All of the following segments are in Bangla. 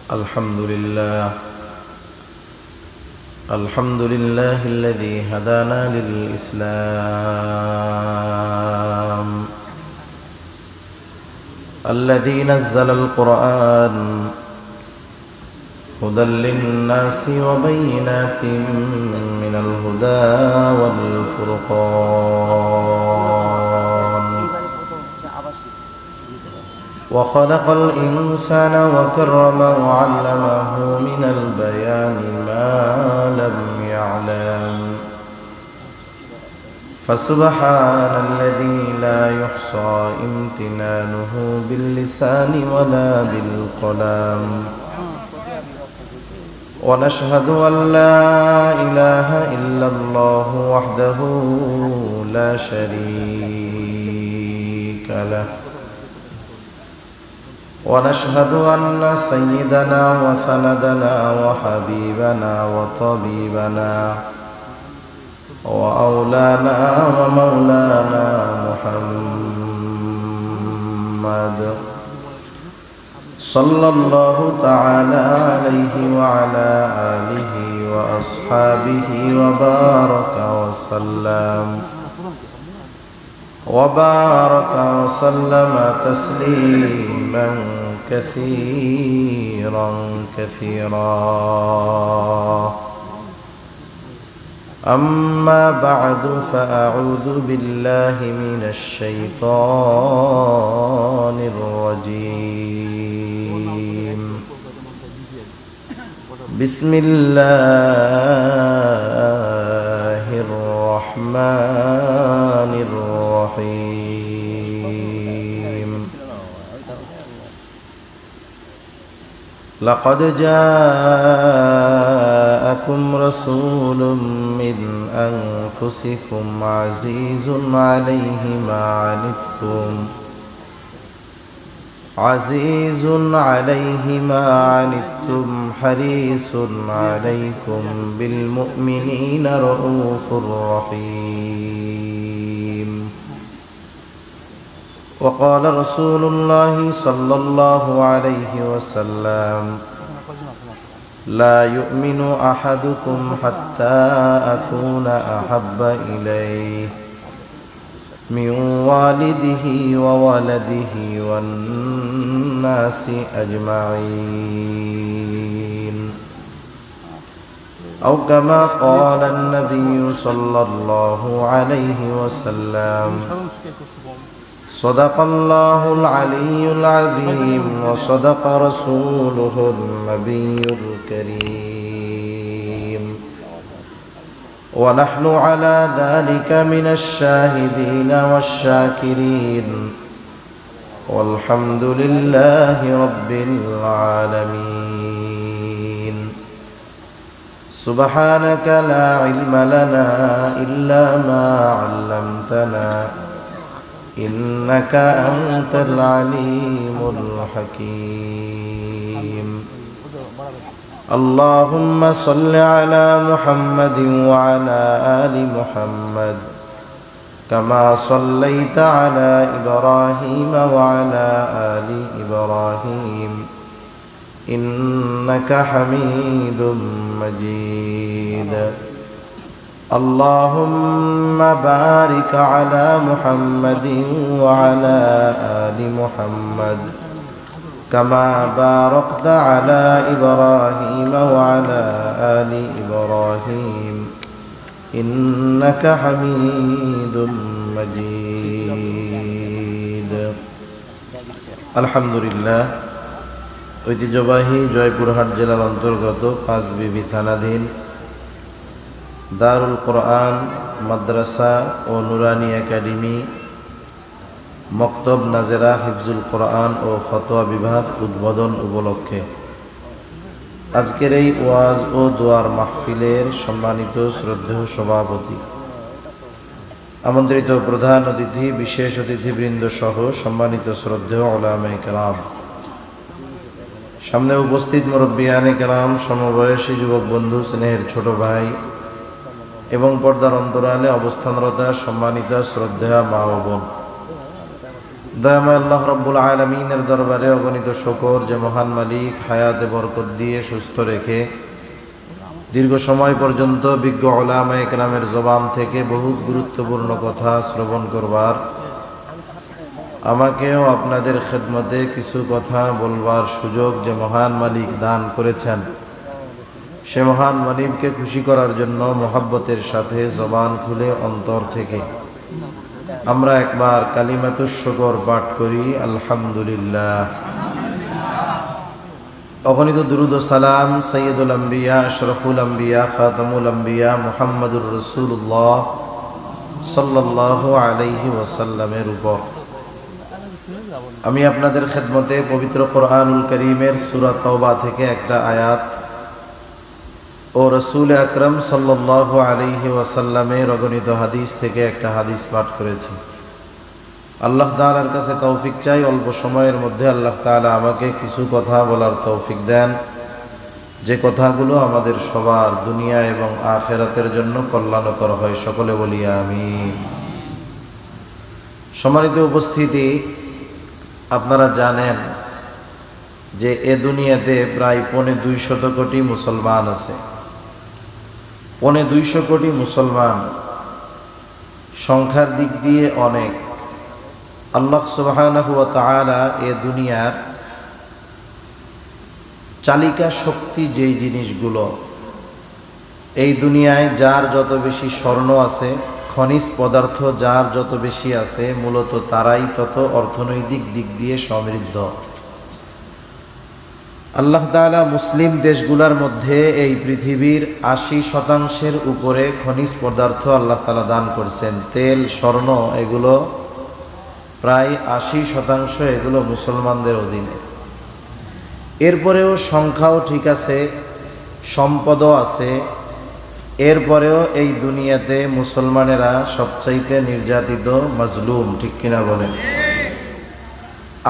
الحمد لله الذي هدانا للإسلام، الذي نزل القرآن هدى للناس وبينات من الهدى والفرقان، وخلق الإنسان وكرمه وعلمه من البيان ما لم يعلم، فسبحان الذي لا يحصى امتنانه باللسان ولا بالقلم، ونشهد أن لا إله إلا الله وحده لا شريك له، ونشهد أن سيدنا وسندنا وحبيبنا وطبيبنا وأولانا ومولانا محمد صلى الله تعالى عليه وعلى آله وأصحابه وبارك وسلم تسليما كثيرا أما بعد، فأعوذ بالله من الشيطان الرجيم. بسم الله الرحمن الرحيم. لقد جاءكم رسول من أنفسكم عزيز عليه ما عنتم حريص عليكم بالمؤمنين رؤوف رحيم. وقال رسول الله صلى الله عليه وسلم: لا يؤمن أحدكم حتى أكون أحب إليه من والده وولده والناس أجمعين، أو كما قال النبي صلى الله عليه وسلم: صدق الله العلي العظيم، وصدق رسوله النبي الكريم، ونحن على ذلك من الشاهدين والشاكرين، والحمد لله رب العالمين. سبحانك لا علم لنا إلا ما علمتنا، إنك أنت العليم الحكيم. اللهم صل على محمد وعلى آل محمد كما صليت على إبراهيم وعلى آل إبراهيم إنك حميد مجيد. اللهم بارك على محمد وعلى آل محمد كما باركت على إبراهيم وعلى آل إبراهيم إنك حميد مجيد। আলহামদুলিল্লাহ, ঐতিহ্যবাহী জয়পুরহাট জেলার অন্তর্গত পাঁচবিবি থানাধীন দারুল কোরআন মাদ্রাসা ও নুরানি একাডেমি মক্তব নাজেরা হিফজুল কোরআন ও ফতোয়া বিভাগ উদ্বোধন উপলক্ষে আজকের এই ওয়াজ ও দোয়ার মাহফিলের সম্মানিত শ্রদ্ধেয় সভাপতি, আমন্ত্রিত প্রধান অতিথি, বিশেষ অতিথিবৃন্দ সহ সম্মানিত শ্রদ্ধেয় উলামায়ে কেরাম, সামনে উপস্থিত মুরব্বিয়ানে কেরাম, সমবয়সী যুবক বন্ধু, স্নেহের ছোট ভাই এবং পর্দার অন্তরালে অবস্থানরতা সম্মানিতা শ্রদ্ধেয়া মা ও বোন, দয়াময় আল্লাহ রাব্বুল আলামিনের দরবারে অগণিত শুকর যে মহান মালিক হায়াতে বরকত দিয়ে সুস্থ রেখে দীর্ঘ সময় পর্যন্ত বিজ্ঞ উলামায়ে কেরামের জবান থেকে বহুত গুরুত্বপূর্ণ কথা শ্রবণ করবার, আমাকেও আপনাদের খেদমতে কিছু কথা বলবার সুযোগ যে মহান মালিক দান করেছেন, সে মহান মালিককে খুশি করার জন্য মোহাব্বতের সাথে জবান খুলে অন্তর থেকে আমরা একবার কালিমাতুশ শুকর পাঠ করি, আলহামদুলিল্লাহ। অগণিত দুরুদ ও সালাম সৈয়দুল আম্বিয়া, আশরাফুল আম্বিয়া, খাতামুল আম্বিয়া মুহাম্মাদুর রাসূলুল্লাহ সাল্লাল্লাহু আলাইহি ওয়াসাল্লামের উপর। আমি আপনাদের খেদমতে পবিত্র কোরআনুল কারীমের সূরা তাওবা থেকে একটা আয়াত ও রাসূল আকরাম সাল্লাল্লাহু আলাইহি ওয়াসাল্লামের অগণিত হাদিস থেকে একটা হাদিস পাঠ করেছি। আল্লাহ তাআলার কাছে তৌফিক চাই, অল্প সময়ের মধ্যে আল্লাহ তাআলা আমাকে কিছু কথা বলার তৌফিক দেন, যে কথাগুলো আমাদের সবার দুনিয়া এবং আখিরাতের জন্য কল্যাণকর হয়। সকলে বলি আমিন। সম্মানিত উপস্থিতি, আপনারা জানেন যে এ দুনিয়াতে প্রায় 250 কোটি মুসলমান আছে। 250 কোটি মুসলমান সংখ্যার দিক দিয়ে অনেক। আল্লাহ সুবহানাহু ওয়া তাআলা এ দুনিয়ার চালিকা শক্তি যেই জিনিসগুলো, এই দুনিয়ায় যার যত বেশি স্বর্ণ আছে, খনিজ পদার্থ যার যত বেশি আছে, মূলত তারাই তত অর্থনৈতিক দিক দিয়ে সমৃদ্ধ। আল্লাহ তাআলা মুসলিম দেশগুলোর মধ্যে এই পৃথিবীর 80% উপরে খনিজ পদার্থ আল্লাহ তাআলা দান করছেন। তেল, স্বর্ণ, এগুলো প্রায় 80% এগুলো মুসলমানদের অধীনে। এরপরেও সংখ্যাও ঠিক আছে, সম্পদও আছে, এরপরেও এই দুনিয়াতে মুসলমানেরা সবচাইতে নির্যাতিত, মাজলুম। ঠিক কিনা বলেন?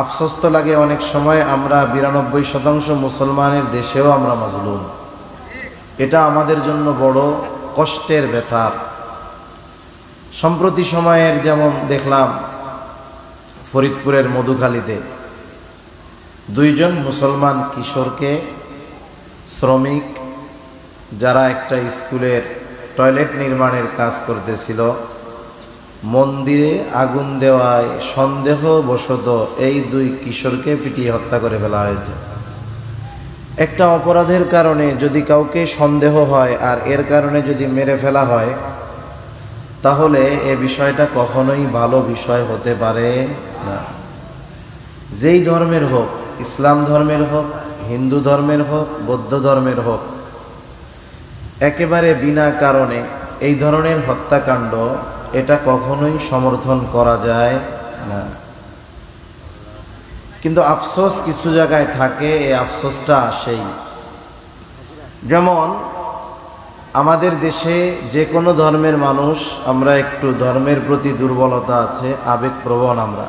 আফসোস তো লাগে অনেক সময়, আমরা 92% মুসলমানের দেশেও আমরা মাজলুম। এটা আমাদের জন্য বড় কষ্টের ব্যাপার। সম্প্রতি সময়ের যেমন দেখলাম ফরিদপুরের মধুখালীতে 2 জন মুসলমান কিশোরকে শ্রমিক যারা একটা স্কুলের টয়লেট নির্মাণের কাজ করতেছিল, মন্দিরে আগুন দেওয়ায় সন্দেহবশত এই 2 কিশোরকে পিটিয়ে হত্যা করে ফেলা হয়েছে। একটা অপরাধের কারণে যদি কাউকে সন্দেহ হয় আর এর কারণে যদি মেরে ফেলা হয়, তাহলে এ বিষয়টা কখনোই ভালো বিষয় হতে পারে না। যেই ধর্মের হোক, ইসলাম ধর্মের হোক, হিন্দু ধর্মের হোক, বৌদ্ধ ধর্মের হোক, একেবারে বিনা কারণে এই ধরনের হত্যাকাণ্ড এটা কখনোই সমর্থন করা যায় না। কিন্তু আফসোস কিছু জায়গায় থাকে, এই আফসোসটা আসেই। যেমন আমাদের দেশে যে কোনো ধর্মের মানুষ, আমরা একটু ধর্মের প্রতি দুর্বলতা আছে, আবেগপ্রবণ। আমরা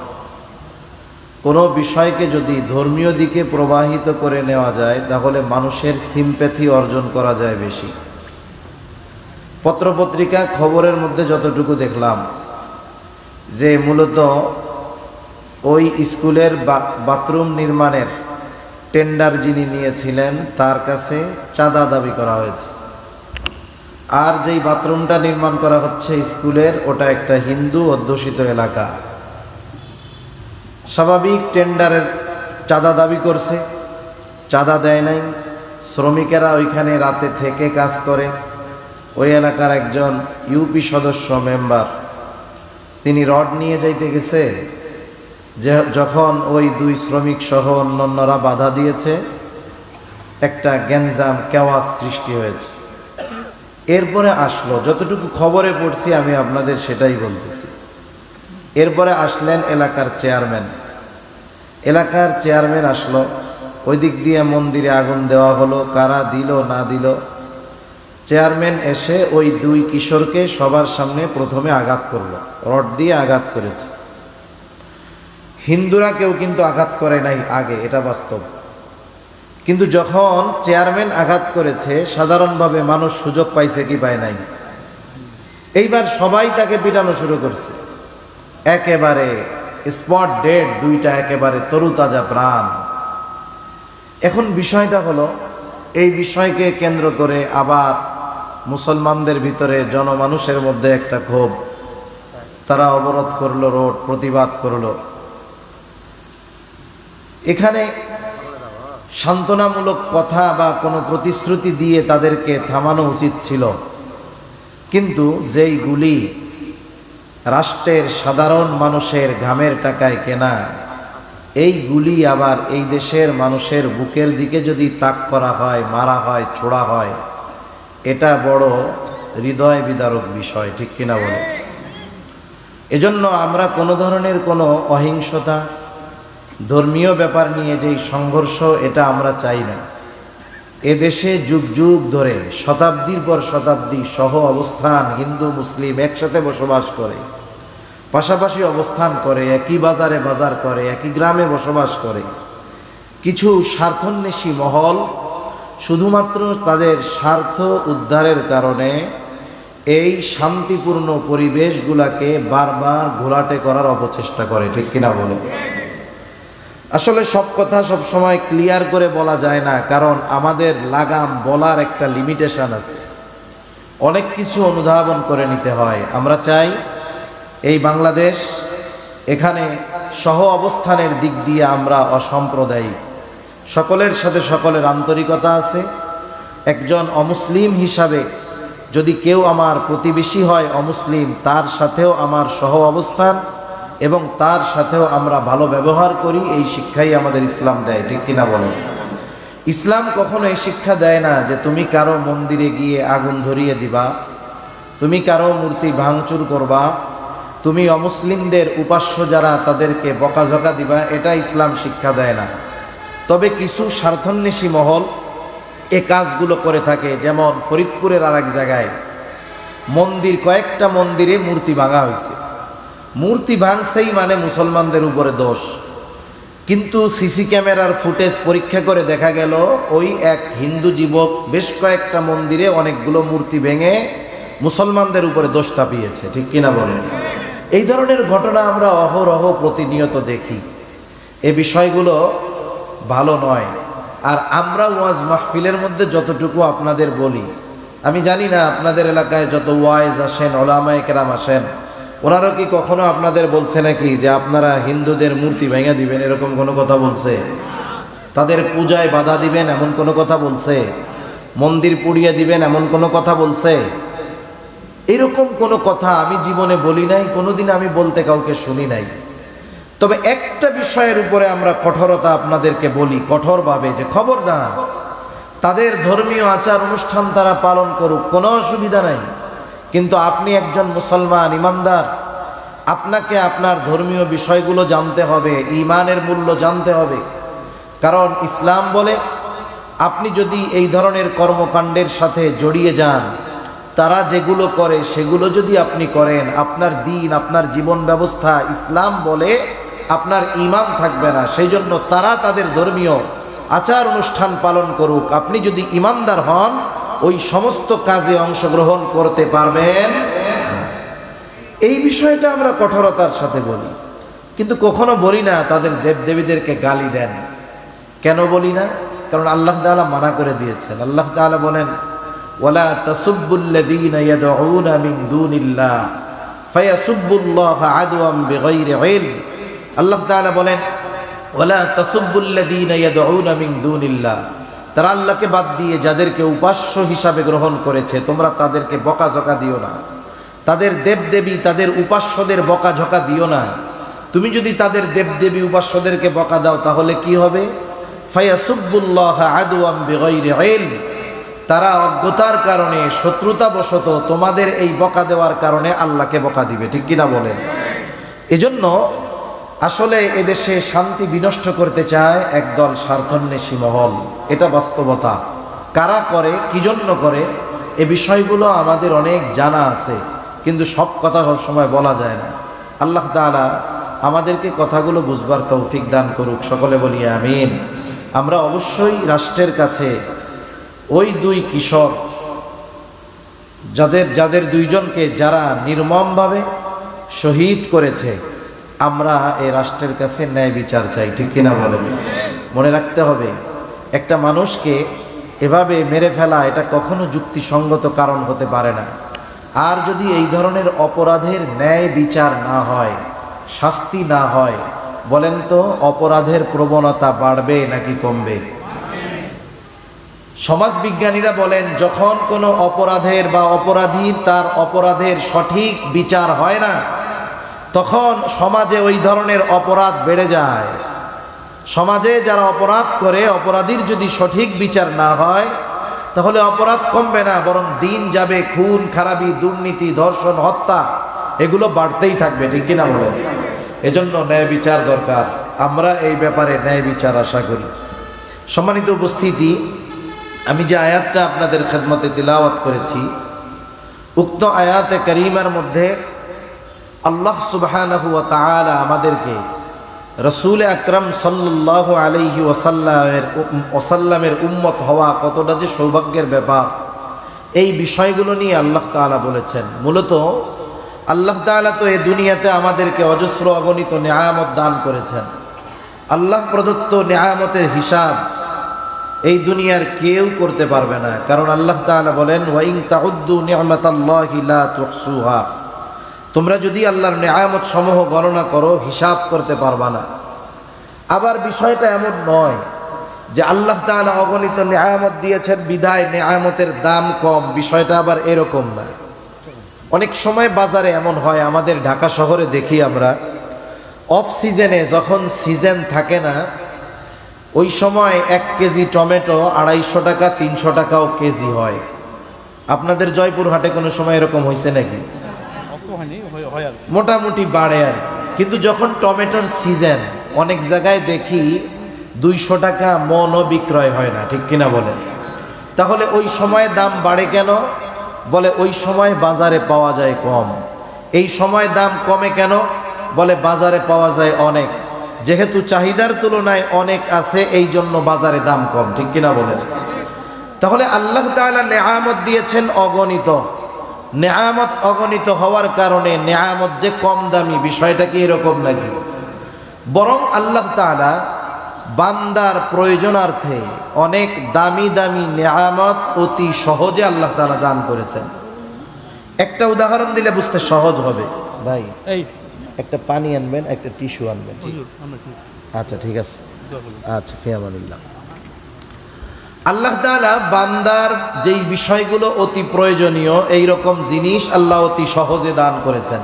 কোনো বিষয়কে যদি ধর্মীয় দিকে প্রবাহিত করে নেওয়া যায়, তাহলে মানুষের সিম্প্যাথি অর্জন করা যায় বেশি। পত্রপত্রিকা খবরের মধ্যে যতটুকু দেখলাম যে মূলত ওই স্কুলের বাথরুম নির্মাণের টেন্ডার যিনি নিয়েছিলেন তার কাছে চাঁদা দাবি করা হয়েছে। আর যেই বাথরুমটা নির্মাণ করা হচ্ছে স্কুলের, ওটা একটা হিন্দু অধ্যুষিত এলাকা। স্বাভাবিক টেন্ডারের চাঁদা দাবি করছে, চাঁদা দেয় নাই। শ্রমিকেরা ওইখানে রাতে থেকে কাজ করে। ওই এলাকার একজন ইউপি সদস্য মেম্বার, তিনি রড নিয়ে যাইতে গেছে, যে যখন ওই 2 শ্রমিক সহ অন্যান্যরা বাধা দিয়েছে, একটা গ্যাঞ্জাম, কেওয়াস সৃষ্টি হয়েছে। এরপরে আসলো, যতটুকু খবরে পড়ছি আমি আপনাদের সেটাই বলতেছি। এরপরে আসলেন এলাকার চেয়ারম্যান। এলাকার চেয়ারম্যান আসলো, ওই দিক দিয়ে মন্দিরে আগুন দেওয়া হলো, কারা দিল না দিল। চেয়ারম্যান এসে ওই 2 কিশোরকে সবার সামনে প্রথমে আঘাত করলো, রড দিয়ে আঘাত করেছে। হিন্দুরা কেউ কিন্তু আঘাত করে নাই আগে, এটা বাস্তব। কিন্তু যখন চেয়ারম্যান আঘাত করেছে, সাধারণভাবে মানুষ সুযোগ পাইছে কি পায় নাই? এইবার সবাই তাকে পিটানো শুরু করছে। একেবারে স্পট ডেড, দুইটা একেবারে তরুতাজা প্রাণ। এখন বিষয়টা হলো, এই বিষয়কে কেন্দ্র করে আবার মুসলমানদের ভিতরে জনমানুষের মধ্যে একটা ক্ষোভ, তারা অবরোধ করলো, রোড প্রতিবাদ করলো। এখানে সান্ত্বনামূলক কথা বা কোনো প্রতিশ্রুতি দিয়ে তাদেরকে থামানো উচিত ছিল, কিন্তু যেই গুলি রাষ্ট্রের সাধারণ মানুষের ঘামের টাকায় কেনা, এই গুলি আবার এই দেশের মানুষের বুকের দিকে যদি তাক করা হয়, মারা হয়, ছোড়া হয়, এটা বড় হৃদয় বিদারক বিষয়, ঠিক কিনা বলে? এজন্য আমরা কোনো ধরনের কোনো অহিংসতা, ধর্মীয় ব্যাপার নিয়ে যেই সংঘর্ষ, এটা আমরা চাই না। এদেশে যুগ যুগ ধরে শতাব্দীর পর শতাব্দী সহ অবস্থান, হিন্দু মুসলিম একসাথে বসবাস করে, পাশাপাশি অবস্থান করে, একই বাজারে বাজার করে, একই গ্রামে বসবাস করে। কিছু স্বার্থান্বেষী মহল শুধুমাত্র তাদের স্বার্থ উদ্ধারের কারণে এই শান্তিপূর্ণ পরিবেশগুলাকে বারবার ঘোলাটে করার অপচেষ্টা করে, ঠিক কিনা বলে? আসলে সব কথা সব সময় ক্লিয়ার করে বলা যায় না, কারণ আমাদের লাগাম বলার একটা লিমিটেশন আছে, অনেক কিছু অনুধাবন করে নিতে হয়। আমরা চাই এই বাংলাদেশ, এখানে সহ অবস্থানের দিক দিয়ে আমরা অসাম্প্রদায়িক, সকলের সাথে সকলের আন্তরিকতা আছে। একজন অমুসলিম হিসাবে যদি কেউ আমার প্রতিবেশী হয় অমুসলিম, তার সাথেও আমার সহ অবস্থান এবং তার সাথেও আমরা ভালো ব্যবহার করি, এই শিক্ষাই আমাদের ইসলাম দেয়, ঠিক কিনা বলেন? ইসলাম কখনো এই শিক্ষা দেয় না যে তুমি কারো মন্দিরে গিয়ে আগুন ধরিয়ে দিবা, তুমি কারো মূর্তি ভাঙচুর করবা, তুমি অমুসলিমদের উপাস্য যারা তাদেরকে বকাঝকা দিবা, এটা ইসলাম শিক্ষা দেয় না। তবে কিছু স্বার্থান্বেষী মহল এ কাজগুলো করে থাকে। যেমন ফরিদপুরের আরেক জায়গায় মন্দির, কয়েকটা মন্দিরে মূর্তি ভাঙা হয়েছে। মূর্তি ভাঙছেই মানে মুসলমানদের উপরে দোষ, কিন্তু সিসি ক্যামেরার ফুটেজ পরীক্ষা করে দেখা গেল ওই এক হিন্দু যুবক বেশ কয়েকটা মন্দিরে অনেকগুলো মূর্তি ভেঙে মুসলমানদের উপরে দোষ চাপিয়েছে, ঠিক কিনা বলেন? এই ধরনের ঘটনা আমরা অহরহ প্রতিনিয়ত দেখি। এই বিষয়গুলো ভালো নয়। আর আমরা ওয়াজ মাহফিলের মধ্যে যতটুকু আপনাদের বলি, আমি জানি না আপনাদের এলাকায় যত ওয়াইজ আসেন, ওলামায়ে কেরাম আসেন, ওনারা কি কখনো আপনাদের বলছে নাকি যে আপনারা হিন্দুদের মূর্তি ভেঙে দিবেন, এরকম কোনো কথা বলছে? তাদের পূজায় বাধা দিবেন এমন কোনো কথা বলছে? মন্দির পুড়িয়ে দিবেন এমন কোনো কথা বলছে? এরকম কোনো কথা আমি জীবনে বলি নাই, কোনোদিন আমি বলতে কাউকে শুনি নাই। তবে একটা বিষয়ের উপরে আমরা কঠোরতা আপনাদেরকে বলি, কঠোরভাবে, যে খবরদার তাদের ধর্মীয় আচার অনুষ্ঠান তারা পালন করুক, কোনো অসুবিধা নাই, কিন্তু আপনি একজন মুসলমান ইমানদার, আপনাকে আপনার ধর্মীয় বিষয়গুলো জানতে হবে, ঈমানের মূল্য জানতে হবে। কারণ ইসলাম বলে আপনি যদি এই ধরনের কর্মকাণ্ডের সাথে জড়িয়ে যান, তারা যেগুলো করে সেগুলো যদি আপনি করেন, আপনার দিন, আপনার জীবন ব্যবস্থা, ইসলাম বলে আপনার ঈমান থাকবে না। সেই জন্য তারা তাদের ধর্মীয় আচার অনুষ্ঠান পালন করুক, আপনি যদি ঈমানদার হন ওই সমস্ত কাজে অংশগ্রহণ করতে পারবেন। এই বিষয়টা আমরা কঠোরতার সাথে বলি, কিন্তু কখনো বলি না তাদের দেবদেবীদেরকে গালি দেন। কেন বলি না? কারণ আল্লাহ তাআলা মানা করে দিয়েছেন। আল্লাহ তাআলা বলেন, ওয়ালা তাসুব্বুল্লাযীনা ইয়াদউনা মিন দুনিল্লাহ ফায়াসুব্বুল্লাহা আদওয়াম বিগাইরি ইলম। আল্লাহ তাআলা বলেন, ওয়ালা তাসুব্বুল্লাযীনা ইয়াদউনা মিন দুনিল্লাহ, তারা আল্লাহকে বাদ দিয়ে যাদেরকে উপাস্য হিসাবে গ্রহণ করেছে, তোমরা তাদেরকে বকাঝকা দিও না, তাদের দেবদেবী, তাদের উপাস্যদের বকাঝকা দিও না। তুমি যদি তাদের দেবদেবী উপাস্যদেরকে বকা দাও তাহলে কি হবে? ফায়াসুব্বুল্লাহা আদওয়াম বিগাইরি ইলম, তারা অজ্ঞতার কারণে, শত্রুতাবশত তোমাদের এই বকা দেওয়ার কারণে আল্লাহকে বকা দিবে, ঠিক কিনা বলেন? এজন্য আসলে এদেশে শান্তি বিনষ্ট করতে চায় একদল স্বার্থান্বেষী মহল, এটা বাস্তবতা। কারা করে, কি জন্য করে, এ বিষয়গুলো আমাদের অনেক জানা আছে, কিন্তু সব কথা সব সময় বলা যায় না। আল্লাহ তাআলা আমাদেরকে কথাগুলো বুঝবার তৌফিক দান করুক, সকলে বলি আমিন। আমরা অবশ্যই রাষ্ট্রের কাছে ওই দুই কিশোর যাদের দুইজনকে যারা নির্মমভাবে শহীদ করেছে, আমরা এই রাষ্ট্রের কাছে ন্যায় বিচার চাই, ঠিক কিনা বলেন? মনে রাখতে হবে, একটা মানুষকে এভাবে মেরে ফেলা এটা কখনো যুক্তিসঙ্গত কারণ হতে পারে না। আর যদি এই ধরনের অপরাধের ন্যায় বিচার না হয়, শাস্তি না হয়, বলেন তো অপরাধের প্রবণতা বাড়বে নাকি কমবে? সমাজ বিজ্ঞানীরা বলেন, যখন কোনো অপরাধের বা অপরাধীর তার অপরাধের সঠিক বিচার হয় না, তখন সমাজে ওই ধরনের অপরাধ বেড়ে যায়। সমাজে যারা অপরাধ করে, অপরাধীর যদি সঠিক বিচার না হয়, তাহলে অপরাধ কমবে না, বরং দিন যাবে খুন খারাপি, দুর্নীতি, ধর্ষণ, হত্যা এগুলো বাড়তেই থাকবে, ঠিক কিনা বলেন? এজন্য ন্যায় বিচার দরকার। আমরা এই ব্যাপারে ন্যায় বিচার আশা করি। সম্মানিত উপস্থিতি, আমি যে আয়াতটা আপনাদের খেদমতে তিলাওয়াত করেছি, উক্ত আয়াতে কারিমার মধ্যে আল্লাহ সুবহানাহু ওয়া তাআলা আমাদেরকে রসুল আকরাম সাল্লাল্লাহু আলাইহি ওয়াসাল্লামের উম্মত হওয়া কতটা যে সৌভাগ্যের ব্যাপার, এই বিষয়গুলো নিয়ে আল্লাহ তাআলা বলেছেন। মূলত আল্লাহ তাআলা তো এই দুনিয়াতে আমাদেরকে অজস্র অগণিত নেয়ামত দান করেছেন। আল্লাহ প্রদত্ত নেয়ামতের হিসাব এই দুনিয়ার কেউ করতে পারবে না, কারণ আল্লাহ তাআলা বলেন, ওয়া ইন তাউদ্দু নি'মাতাল্লাহি লা তুহসুহা, তোমরা যদি আল্লাহর নেয়ামত সমূহ গণনা করো হিসাব করতে পারবা না। আবার বিষয়টা এমন নয় যে আল্লাহ তাআলা অগণিত নেয়ামত দিয়েছেন বিধায় নেয়ামতের দাম কম, বিষয়টা আবার এরকম না। অনেক সময় বাজারে এমন হয়, আমাদের ঢাকা শহরে দেখি আমরা, অফ সিজনে যখন সিজন থাকে না, ওই সময় 1 কেজি টমেটো 250 টাকা 300 টাকাও কেজি হয়। আপনাদের জয়পুর হাটে কোনো সময় এরকম হয়েছে নাকি? মোটামুটি বাড়ে আর, কিন্তু যখন টমেটোর সিজন, অনেক জায়গায় দেখি 200 টাকা মনও বিক্রয় হয় না, ঠিক কিনা বলেন? তাহলে ওই সময় দাম বাড়ে কেন? বলে ওই সময় বাজারে পাওয়া যায় কম। এই সময় দাম কমে কেন? বলে বাজারে পাওয়া যায় অনেক, যেহেতু চাহিদার তুলনায় অনেক আছে, এই জন্য বাজারে দাম কম, ঠিক কিনা বলেন? তাহলে আল্লাহ তাআলা নেয়ামত দিয়েছেন অগণিত। নেয়ামত অগণিত হওয়ার কারণে নেয়ামত যে কম দামি, বিষয়টা কি এরকম নাকি? বরং আল্লাহ তাআলা বান্দার প্রয়োজনার্থে অনেক দামি দামি নেয়ামত অতি সহজে আল্লাহ তাআলা দান করেছেন। একটা উদাহরণ দিলে বুঝতে সহজ হবে। ভাই একটা পানি আনবেন, একটা টিস্যু আনবেন। আচ্ছা ঠিক আছে, আচ্ছা ফিয়ামানিল্লাহ। আল্লাহ তাআলা বান্দার যেই বিষয়গুলো অতি প্রয়োজনীয়, এই রকম জিনিস আল্লাহ অতি সহজে দান করেছেন।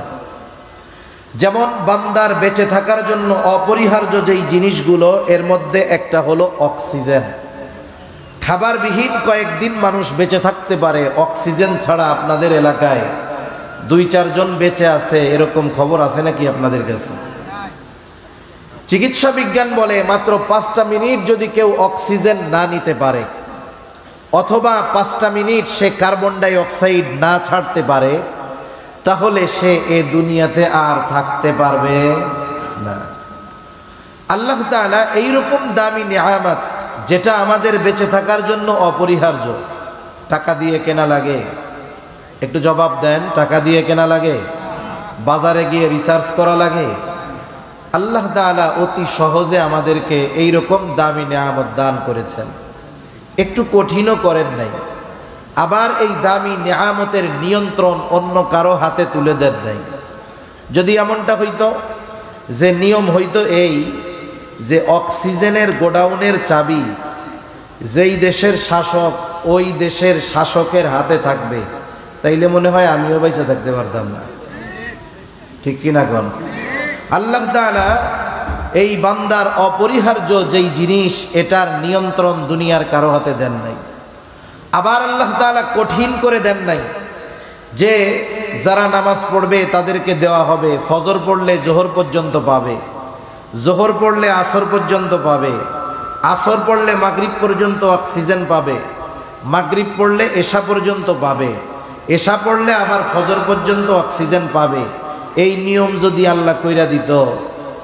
যেমন বান্দার বেঁচে থাকার জন্য অপরিহার্য যেই জিনিসগুলো, এর মধ্যে একটা হলো অক্সিজেন। খাবারবিহীন কয়েকদিন মানুষ বেঁচে থাকতে পারে, অক্সিজেন ছাড়া আপনাদের এলাকায় 2-4 জন বেঁচে আছে, এরকম খবর আছে নাকি আপনাদের কাছে? চিকিৎসা বিজ্ঞান বলে মাত্র 5টা মিনিট যদি কেউ অক্সিজেন না নিতে পারে, অথবা 5টা মিনিট সে কার্বন ডাই অক্সাইড না ছাড়তে পারে, তাহলে সে এ দুনিয়াতে আর থাকতে পারবে না। আল্লাহ তাআলা এইরকম দামি নিয়ামত, যেটা আমাদের বেঁচে থাকার জন্য অপরিহার্য, টাকা দিয়ে কেনা লাগে? একটু জবাব দেন, টাকা দিয়ে কেনা লাগে? বাজারে গিয়ে রিসার্চ করা লাগে? আল্লাহ তাআলা অতি সহজে আমাদেরকে এইরকম দামি নিয়ামত দান করেছেন, একটু কঠিনও করেন নাই। আবার এই দামি নিয়ামতের নিয়ন্ত্রণ অন্য কারো হাতে তুলে দেন নাই। যদি এমনটা হইতো যে নিয়ম হইতো এই যে অক্সিজেনের গোডাউনের চাবি যেই দেশের শাসক, ওই দেশের শাসকের হাতে থাকবে, তাইলে মনে হয় আমিও বেঁচে থাকতে পারতাম না, ঠিক কিনা কোন? আল্লাহ তাআলা এই বান্দার অপরিহার্য যেই জিনিস, এটার নিয়ন্ত্রণ দুনিয়ার কারো হাতে দেন নাই। আবার আল্লাহ তাআলা কঠিন করে দেন নাই যে যারা নামাজ পড়বে তাদেরকে দেওয়া হবে, ফজর পড়লে জোহর পর্যন্ত পাবে, জোহর পড়লে আসর পর্যন্ত পাবে, আসর পড়লে মাগরিব পর্যন্ত অক্সিজেন পাবে, মাগরিব পড়লে এশা পর্যন্ত পাবে, এশা পড়লে আবার ফজর পর্যন্ত অক্সিজেন পাবে। এই নিয়ম যদি আল্লাহ কইরা দিত,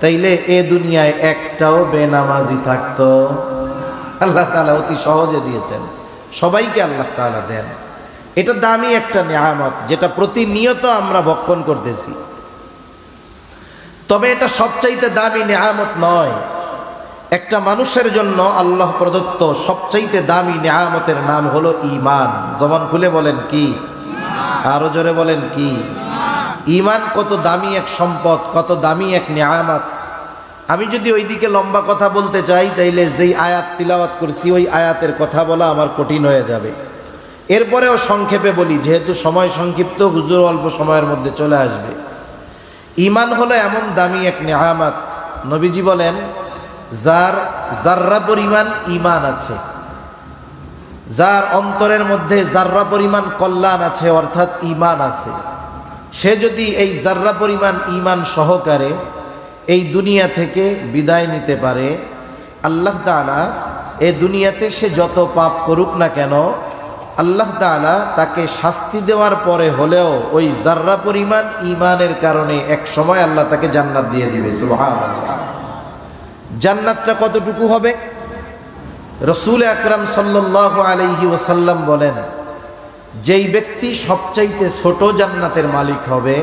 তাইলে এ দুনিয়ায় একটাও বেনামাজি থাকতো? আল্লাহ তাআলা অতি সহজে দিয়েছেন, সবাইকে আল্লাহ তাআলা দেন। এটা দামি একটা নিয়ামত, যেটা প্রতিনিয়ত আমরা ভক্ষণ করতেছি। তবে এটা সবচাইতে দামি নিয়ামত নয়। একটা মানুষের জন্য আল্লাহ প্রদত্ত সবচাইতে দামি নিয়ামতের নাম হলো ঈমান। জবান খুলে বলেন কি? আরো জোরে বলেন কি? ঈমান কত দামি এক সম্পদ, কত দামি এক নিয়ামত। আমি যদি ওইদিকে লম্বা কথা বলতে চাই তাইলে যেই আয়াত তিলাওয়াত করছি ওই আয়াতের কথা বলা আমার কঠিন হয়ে যাবে। এরপরেও সংক্ষেপে বলি, যেহেতু সময় সংক্ষিপ্ত, হুজুর অল্প সময়ের মধ্যে চলে আসবে। ঈমান হলো এমন দামি এক নিয়ামত, নবীজি বলেন যার জাররা পরিমাণ ঈমান আছে, যার অন্তরের মধ্যে জাররা পরিমাণ কল্যাণ আছে অর্থাৎ ঈমান আছে, সে যদি এই জাররা পরিমাণ ঈমান সহকারে এই দুনিয়া থেকে বিদায় নিতে পারে, আল্লাহ তাআলা এই দুনিয়াতে সে যত পাপ করুক না কেন, আল্লাহ তাআলা তাকে শাস্তি দেওয়ার পরে হলেও ওই জাররা পরিমাণ ঈমানের কারণে এক সময় আল্লাহ তাকে জান্নাত দিয়ে দিবে। সুবহানাল্লাহ। জান্নাতটা কতটুকু হবে? রাসূল আকরাম সাল্লাল্লাহু আলাইহি ওয়াসাল্লাম বলেন, যেই ব্যক্তি সবচাইতে ছোট জান্নাতের মালিক হবে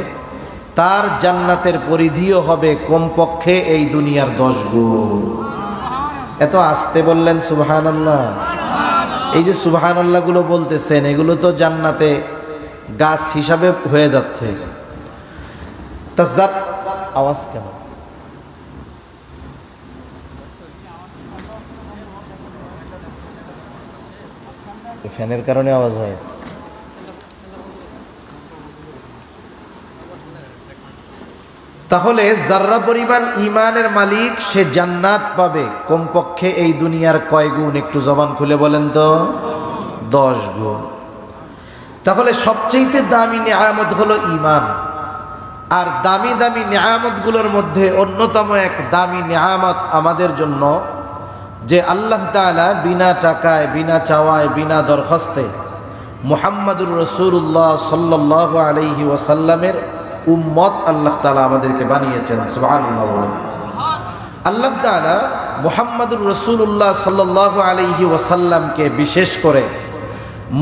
তার জান্নাতের পরিধিও হবে কমপক্ষে এই দুনিয়ার 10 গুণ। এত আস্তে বললেন সুবহানাল্লাহ। এই যে সুবহানাল্লাহ গুলো বলতেছেন এগুলো তো জান্নাতে গাছ হিসাবে হয়ে যাচ্ছে। তাজার আওয়াজ কেন? ফ্যানের কারণে আওয়াজ হয়। তাহলে জাররা পরিমাণ ঈমানের মালিক সে জান্নাত পাবে কমপক্ষে এই দুনিয়ার কয় গুণ? একটু জবান খুলে বলেন তো। 10 গুণ। তাহলে সবচেয়ে দামি নিয়ামত হলো ঈমান। আর দামি দামি নিয়ামতগুলোর মধ্যে অন্যতম এক দামি নিয়ামত আমাদের জন্য যে আল্লাহ তাআলা বিনা টাকায়, বিনা চাওয়ায়, বিনা দরখাস্তে মুহাম্মাদুর রাসূলুল্লাহ সাল্লাল্লাহু আলাইহি ওয়াসাল্লামের উম্মত আল্লাহ তাআলা আমাদেরকে বানিয়েছেন। সুবহানাল্লাহ। আল্লাহ তাআলা মুহাম্মাদুর রাসূলুল্লাহ সাল্লাল্লাহু আলাইহি ওয়াসাল্লামকে বিশেষ করে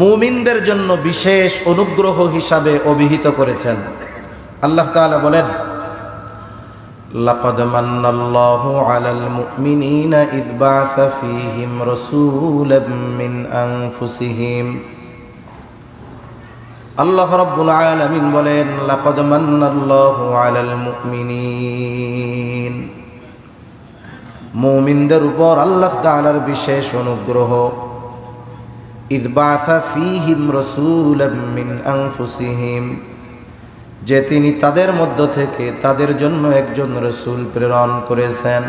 মুমিনদের জন্য বিশেষ অনুগ্রহ হিসাবে অভিহিত করেছেন। আল্লাহ তাআলা বলেন, লাকাদ মান্নাল্লাহু আলাল মুমিনিনা ইয বা'আসা ফীহিম রাসূলাম মিন আনফুসিহিম। আল্লাহ রাব্বুল আলামিন বলেন, লাকাদ মান্নাল্লাহু আলাল মুমিনিন, মুমিনদের উপর আল্লাহ তাআলার বিশেষ অনুগ্রহ। ইয বা'আসা ফীহিম রাসূলাম মিন আনফুসিহিম, যে তিনি তাদের মধ্য থেকে তাদের জন্য একজন রাসূল প্রেরণ করেছেন।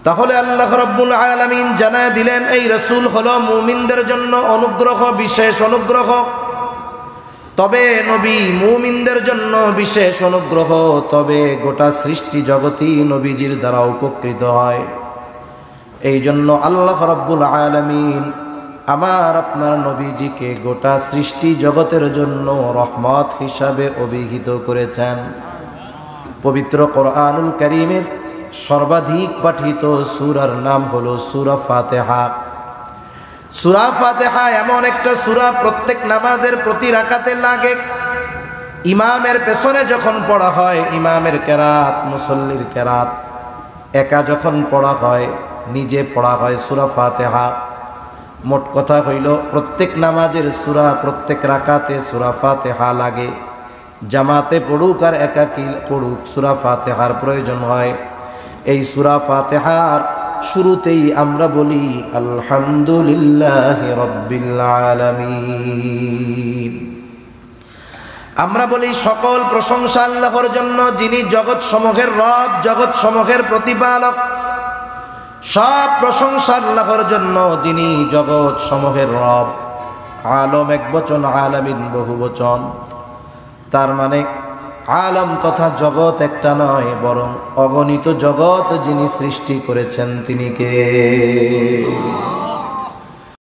তাহলে আল্লাহ রাব্বুল আলামিন জানায় দিলেন এই রাসূল হলো মুমিনদের জন্য অনুগ্রহ, বিশেষ অনুগ্রহ। তবে নবী মুমিনদের জন্য বিশেষ অনুগ্রহ, তবে গোটা সৃষ্টি জগতই নবীজির দ্বারা উপকৃত হয়। এই জন্য আল্লাহ রাব্বুল আলামিন আমার আপনার নবীজিকে গোটা সৃষ্টি জগতের জন্য রহমত হিসাবে অভিহিত করেছেন। পবিত্র কোরআনুল কারীমের সর্বাধিক পাঠিত সূরার নাম হলো সূরা ফাতিহা। সূরা ফাতিহা এমন একটা সূরা প্রত্যেক নামাজের প্রতি রাকাতে লাগে। ইমামের পেছনে যখন পড়া হয়, ইমামের কেরাত, মুসল্লির কেরাত, একা যখন পড়া হয়, নিজে পড়া হয় সূরা ফাতিহা। মোট কথা হইল প্রত্যেক নামাজের সূরা, প্রত্যেক রাকাতে সূরা ফাতিহা লাগে। জামাতে পড়ুক আর একাকী পড়ুক, সূরা ফাতিহার প্রয়োজন হয়। এই সূরা ফাতিহার শুরুতেই আমরা বলি আলহামদুলিল্লাহি রাব্বিল আলামিন। আমরা বলি সকল প্রশংসা আল্লাহর জন্য, যিনি জগৎ সমূহের রব, জগৎ সমূহের প্রতিপালক। সব প্রশংসা আল্লাহর জন্য, যিনি জগৎ সমূহের রব। আলম একবচন, আলামিন বহুবচন। তার মানে আলম তথা জগৎ একটা নয়, বরং অগণিত জগৎ যিনি সৃষ্টি করেছেন তিনি কে?